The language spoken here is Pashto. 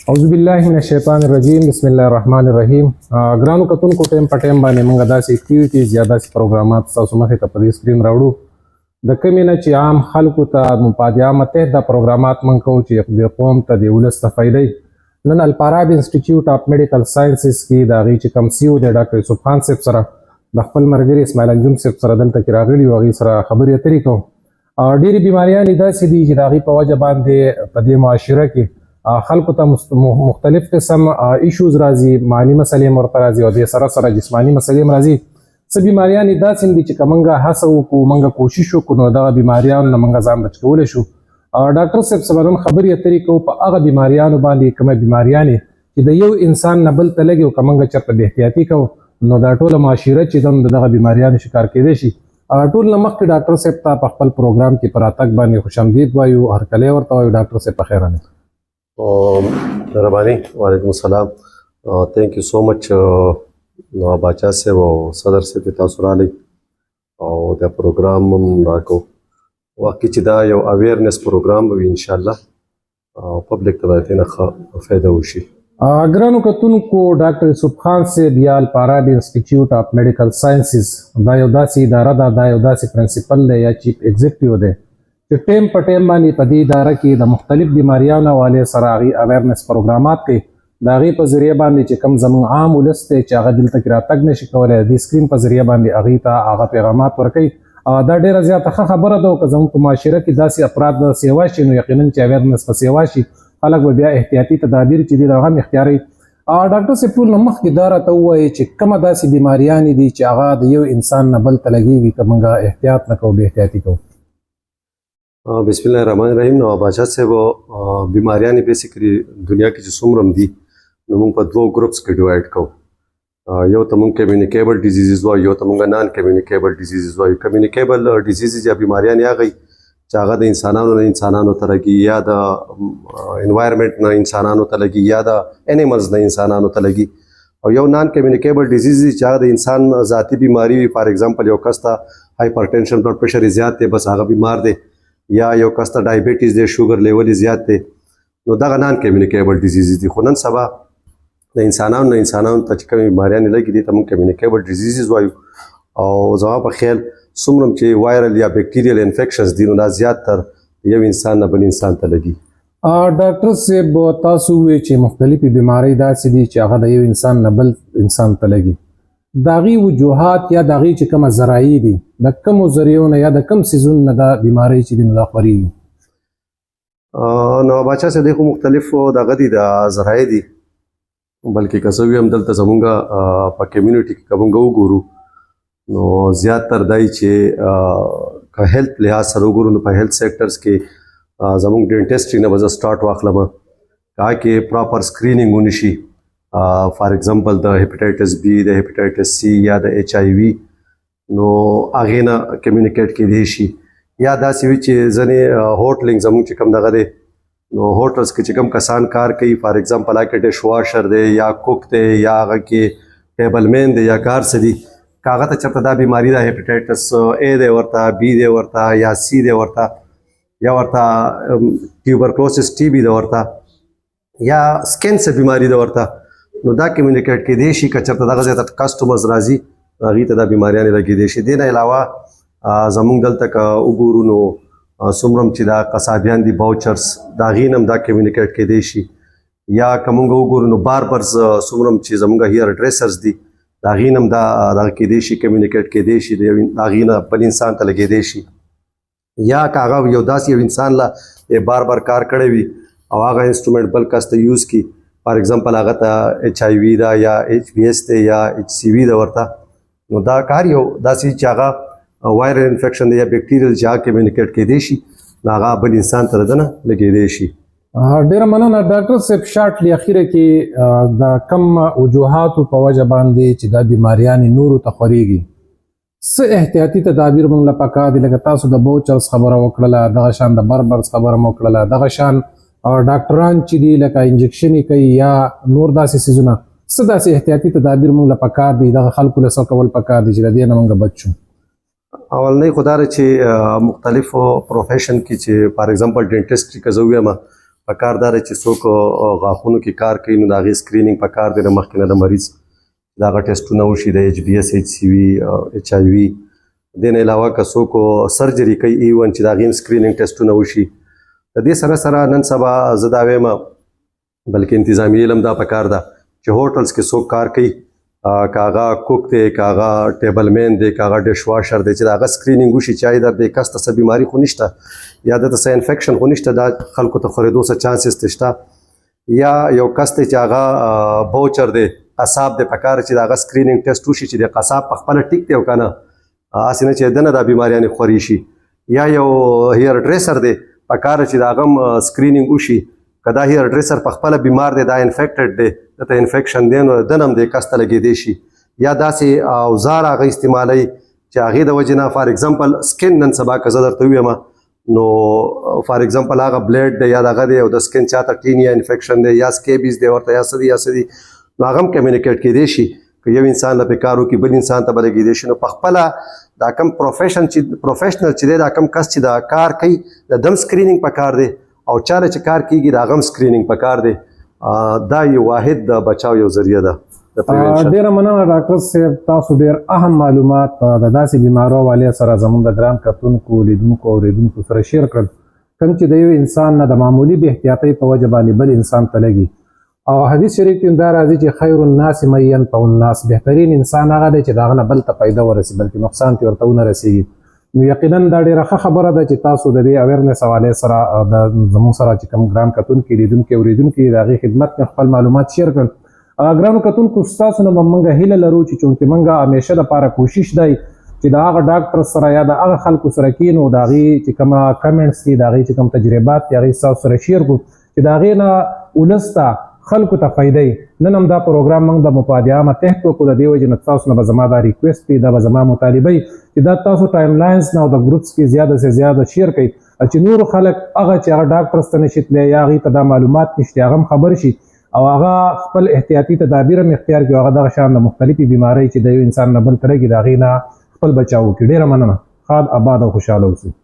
اعوذ بالله من الشیطان الرجیم بسم الله الرحمن الرحیم. ګرانو کتونکو ټیم په ټیم باندې موږ داسې اکټیویټیز یا داسې پروګرامات تاسو مخې ته په دې سکرین راوړو د کومې نه چې عام خلکو ته مفاد عامه تحت دا پروګرامات موږ کوو چې د قوم ته د ولس ته فایدې نن الفاراب انسټیټیوټ اف میډیکل ساینسز کې د هغې چې کوم سی او د ډاکټر یوسف خان صاحب سره د خپل ملګري اسماعیل انجم صاحب سره دلته کې راغلي وو، هغې سره خبرې اترې کوو. ډېرې بیماریانې داسې دي چې د هغې په وجه باندې په دې معاشره کې خلکو ته مختلف قسم ایشوز راځي، مالي مسلې هم ورته راځي او دې سره سره جسماني مسلې هم راځي. څه بیماریانې داسې هم دي چې که موږ هڅه وکړو، موږ کوشش وکړو، نو دغه بیماریانو نه موږ ځان بچ کولی شو. ډاکټر صاحب سره نن خبرې اترې کوو په هغه بیماریانو باندې، کومه بیماریانې چې د یو انسان نه بل ته لګي او که موږ چېرته بې احتیاطي کوو نو دا ټوله معاشره چې ده د دغه بیماریانو شکار کیدی شي. ټول نه مخکې ډاکټر صاحب ته په خپل پروګرام کې په راتګ باندې خوش آمدید وایو، هرکلی ورته وایو. ډاکټر صاحب په خیر راغلی. مهرباني. وعلیکم السلام. تھینک یو سو مچ نواب باچا صاحب او صدر صاحب چې تاسو راغلی او دا پروګرام هم راکو. واقعي چې دا یو اویرنس پروګرام به وي انشاءالله او پبلک ته به ترې نه ښه فایده وشي. ګرانو کتونکو، ډاکټر یوسف خان صاحب یا الفاراب انسټیټیوټ اف میډیکل ساینسز دا یو داسې اداره ده، دا یو داسې پرنسپل دی یا چیف ایگزیکټیو دی چې ټیم په ټیم باندې په دې اداره کې د مختلف بیماریانو حوالې سره هغې اویرنس پروګرامات کوي. د هغې په ذریعه باندې چې کوم زموږ عام ولس دی چې هغه دلته کې راتګ نشي کولی، د دې سکرین په ذریعه باندې هغې ته هغه پیغامات ورکوي. دا ډېره زیاته ښه خبره ده که زموږ په معاشره کې داسې افراد داسې واشي نو یقینا چې اویرنس پسې واشي، خلک به بیا احتیاطي تدابیر چې دي د هغه هم اختیاروي. ډاکټر صاحب ټول نه مخکې دا راته ووایي چې کومه داسې بیماریانې دي چې هغه د یو انسان نه بل ته لګېږي که موږ احتیاط نه کوو، بې احتیاطي کوو. بسم الله الرحمن الرحیم. نواب باچا صاحب بیماریانې بیسیکلي دنیا کې چې څومره هم دي نو موږ په دوو ګروپس کې ډیوایډ کوو. یو ته موږ کمیونیکیبل ډیزیزز وایو، یو ته موږ نان کمیونیکیبل ډیزیزز وایو. کمیونیکیبل ډیزیزز یا بیماریانې هغه چې هغه د انسانانو نه انسانانو ته لګي، یا د انوایرمنټ نه انسانانو ته لګي، یا د انیملز نه انسانانو ته لګي. او یو نان کمیونیکیبل ډیزیز چې هغه د انسان ذاتي بیماری وي. فار ایگزامپل یو کس ته هایپرټینشن بلډ پریشر یې زیات دی، بس هغه بیمار دی، یا یو کس ته ډایبیټیز دی، شوګر لیول یې زیات دی، نو دغه نان کمیونیکیبل ډیزیز دي. خو نن سبا د انسانانو نه انسانانو ته چې کومې بیماریانې لګي دي ته موږ کمیونیکیبل ډیزیزز وایو. او زما په خیال څومره چې وایرل یا بیکټیریل انفیکشنز دي نو دا زیاتتر یو انسان نه بل انسان ته لګي. ډاکټر صاحب تاسو ووایئ چې مختلفې بیمارۍ داسې دي چې هغه د یو انسان نه بل انسان ته لګي. د هغې وجوهات یا د هغې چې کومه ذرایع دي، د کومو ذریعو نه یا د کوم څیزونو نه دا بیمارۍ چې دي نو دا خپرېږي؟ نو باچا صاحب دی خو مختلفو دغه دي د ذرایع دي، بلکې که څه وي هم دلته زمونږ په کمیونټي کې که مونږ وګورو نو زیاتتر دی چې که هیلث لحاظ سره وګورو نو په هیلث سیکټرز کې زمونږ ډینټسټري نه به زه سټارټ واخلم، که کې پراپر سکرینینګ ونشي. فار ایگزامپل د هیپاټایټس بی، د هیپاټایټس سی یا د ایچ آی وي نو هغې نه کمیونیکیټ کیدی شي. یا داسې وي چې ځینې هوټلنګ زموږ چې کوم دغه دی نو هوټلز کې چې کوم کسان کار کوي، فار ایگزامپل هغه کې ډش واشر دی یا کوک دی یا هغه کې ټیبل مین دی یا کار څه دي، که هغه ته چېرته دا بیماري ده، هیپاټایټس اے دی ورته، بی دی ورته، یا سی دی ورته، یا ورته ټیوبرکلوسس ټي بي دی ورته، یا سکن څه بیماري ده ورته، نو دا کمیونیکیټ کیدی شي. که چېرته دغه ځای ته کسټمرز راځي هغوی ته دا بیماریانې لګېدی شي. دې نه علاوه زموږ دلته که وګورو نو څومره هم چې دا قصابیان دي، باوچرز، د هغې نه هم دا کمیونیکیټ کیدی شي. یا که موږ وګورو نو باربرز څومره هم چې زموږ هیر ډریسرز دي د هغې نه هم دا دغه کیدی شي، کمیونیکیټ کیدی شي، د هغې نه بل انسان ته لګېدی شي. یا که هغه یو داسې یو انسان له بار کار کړی وي او هغه انسټرومنټ بل کس ته یوز کړي، فار ایگزامپل هغه ته ایچ آی وي ده یا ایچ بی ایس دی یا ایچ سی وي ده ورته، نو دا کار یو داسې چې هغه وایرل انفیکشن دی یا بیکټیریل چې هغه کمیونیکیټ کیدی شي نو هغه بل انسان ته دنه لګېدی شي. ډېره مننه ډاکټر صاحب. شارټلی اخیره کې د کوم وجوهاتو په وجه باندې چې دا بیماریانې نورو ته خورېږي څه احتیاطي تدابیر موږ له پکار دي؟ لکه تاسو د باوچرز خبره وکړله، دغه شان د بربرز خبره مو وکړله، دغه شان ډاکټران چې دي لکه انجکشن یې کوي یا نور داسې څیزونه، څه داسې احتیاطي تدابیر موږ له پکار دي دغه خلکو له څه کول پکار دي چې د دې نه موږ بچ شو؟ اولنۍ خو دا ده چې مختلفو پروفیشن کې چې فار ایگزامپل ډینټسټري که زه ووایم پکار دا دی چې څوک غاښونو کې کار کوي نو د هغې سکرینینګ پکار دی د مخکې نه د مریض د هغه ټیسټونه وشي د HbS HCV HIV دې نه علاوه که څوک سرجري کوي ایون چې د هغې هم سکرینینګ ټیسټونه وشي د دې سره سره نن سبا زه دا وایم بلکې انتظامي علم دا پکار ده چې هوټلز کې څوک کار کوي که هغه کوک دی که هغه ټیبل مین دی که هغه ډش واشر دی چې د هغه سکرینینګ وشي چې آیا د دې کس ته څه بیماري خو نشته یا دته څه انفیکشن خو نشته دا خلکو ته خورېدو څه چانسز شته یا یو کس دی چې هغه بوچر دی قصاب دی پکار چې د هغه سکرینینګ ټیسټ وشي چې د قصاب په خپله ټیک دی او که نه هسې نه چې دنه دا بیماریانې خورې شي یا یو هیر ډریسر دی پکار چې د هغه هم سکرینینګ وشي که دا هیر ډریسر په خپله بیمار دی دا انفیکټډ دی دته انفیکشن دی نو دنه هم دې کس ته لګېدی شي یا داسې اوزار هغه استعمالوي چې هغې د وجې نه فار ایګزامپل سکن نن سبا که زه درته ووایم نو فار ایګزامپل هغه بلیډ دی یا دغه دی او د سکن چاته ټینیا انفیکشن دی یا سکیبیز دی ورته یا څه دی نو هغه هم کمیونیکیټ کېدی شي که یو انسان له پې کار وکړي بل انسان ته به لګېدی شي نو په خپله دا کم پروفیشنل چې دی دا کم کس چې دا کار کوي د دم سکرینینګ پکار دی او چاله چې کار کېږي د هغه هم سکرینینګ پکار دی دا یو واحد د بچاو یو ذریعه ده ډیره مننه ډاکټر صاحب تاسو ډیر اهم معلومات د داسې بیمارو حوالې سره زموږ د ګران کتونکو لیدونکو اوریدونکو سره شیر کړل کوم چې د یو انسان نه د معمولي بې احتیاطۍ په وجه باندې بل انسان ته لګي او حدیث شریف کې دا راځي چې خیر الناس من ينفع الناس بهترین انسان هغه دی چې د هغه نه بل ته فایده ورسي بلکې نقصان ترې ورته ونه رسېږي نو یقینا دا ډیره ښه خبره ده چې تاسو د دې اویرنس حوالې سره د زموږ سره چې کوم ګران کتونکي لیدونکي اوریدونکي د هغې خدمت کې خپل معلومات شیر کړل ګرانو کتونکو ستاسو نه به موږ هیله لرو چې چونکې موږ همیشه دپاره کوشش دی چې د هغه ډاکټر سره یا د هغه خلکو سره کینو د هغې چې کومه کمنټس دي د هغې چې کوم تجربات دي هغې ستاسو سره شیر کړو چې د هغې نه ولس ته خلکو ته فایده وي نن هم دا پروګرام موږ د مفادې عامه تحت وکړو د دې وجې نه ستاسو نه به زما دا ریکویسټ وي دا به زما مطالبه وي چې دا تاسو ټایم لاینز نه او د ګروپس کې زیاده سے زیاده شیر کړئ چې نورو خلک هغه چې هغه ډاکټرس ته نشي تللی یا هغې ته دا معلومات نشته هغه هم خبر شي او هغه خپل احتیاطي تدابیر هم اختیار کړي او هغه دغه شان د مختلفې بیمارۍ چې د یو انسان نه بل ته لګي د هغې نه خپل بچاو وکړي ډېره مننه ښاد آباد او خوشحاله اوسئ